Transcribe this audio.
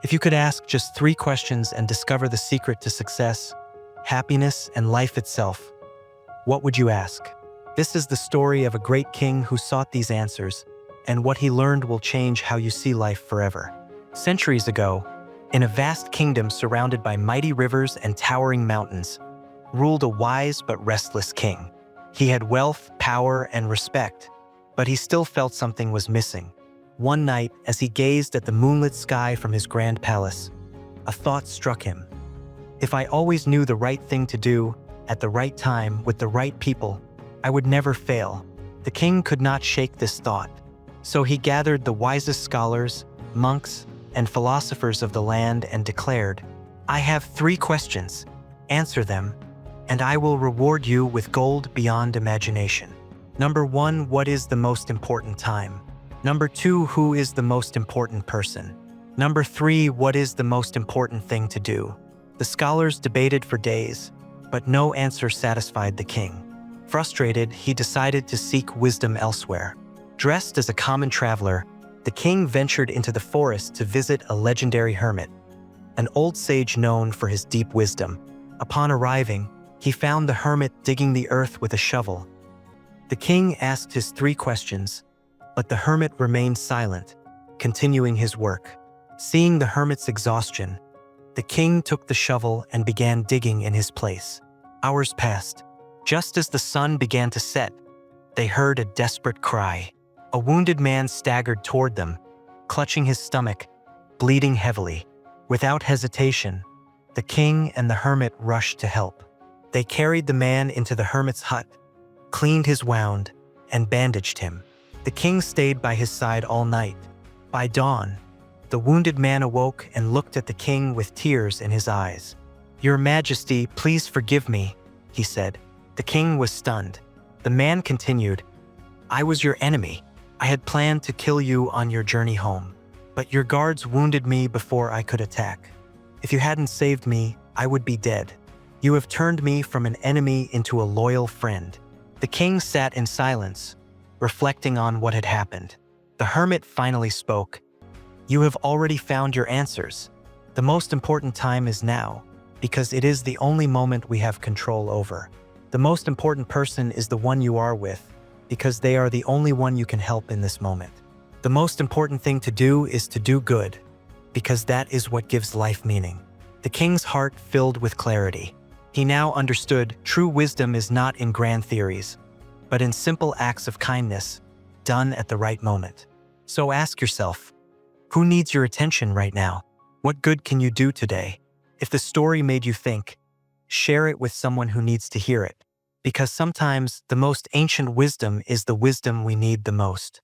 If you could ask just 3 questions and discover the secret to success, happiness, and life itself, what would you ask? This is the story of a great king who sought these answers, and what he learned will change how you see life forever. Centuries ago, in a vast kingdom surrounded by mighty rivers and towering mountains, ruled a wise but restless king. He had wealth, power, and respect, but he still felt something was missing. One night, as he gazed at the moonlit sky from his grand palace, a thought struck him. If I always knew the right thing to do, at the right time, with the right people, I would never fail. The king could not shake this thought. So he gathered the wisest scholars, monks, and philosophers of the land and declared, "I have 3 questions. Answer them, and I will reward you with gold beyond imagination. Number 1, what is the most important time? Number 2, who is the most important person? Number 3, what is the most important thing to do?" The scholars debated for days, but no answer satisfied the king. Frustrated, he decided to seek wisdom elsewhere. Dressed as a common traveler, the king ventured into the forest to visit a legendary hermit, an old sage known for his deep wisdom. Upon arriving, he found the hermit digging the earth with a shovel. The king asked his 3 questions, but the hermit remained silent, continuing his work. Seeing the hermit's exhaustion, the king took the shovel and began digging in his place. Hours passed. Just as the sun began to set, they heard a desperate cry. A wounded man staggered toward them, clutching his stomach, bleeding heavily. Without hesitation, the king and the hermit rushed to help. They carried the man into the hermit's hut, cleaned his wound, and bandaged him. The king stayed by his side all night. By dawn, the wounded man awoke and looked at the king with tears in his eyes. "Your Majesty, please forgive me," he said. The king was stunned. The man continued, "I was your enemy. I had planned to kill you on your journey home, but your guards wounded me before I could attack. If you hadn't saved me, I would be dead. You have turned me from an enemy into a loyal friend." The king sat in silence, reflecting on what had happened. The hermit finally spoke. "You have already found your answers. The most important time is now, because it is the only moment we have control over. The most important person is the one you are with, because they are the only one you can help in this moment. The most important thing to do is to do good, because that is what gives life meaning." The king's heart filled with clarity. He now understood true wisdom is not in grand theories, but in simple acts of kindness, done at the right moment. So ask yourself, who needs your attention right now? What good can you do today? If the story made you think, share it with someone who needs to hear it, because sometimes the most ancient wisdom is the wisdom we need the most.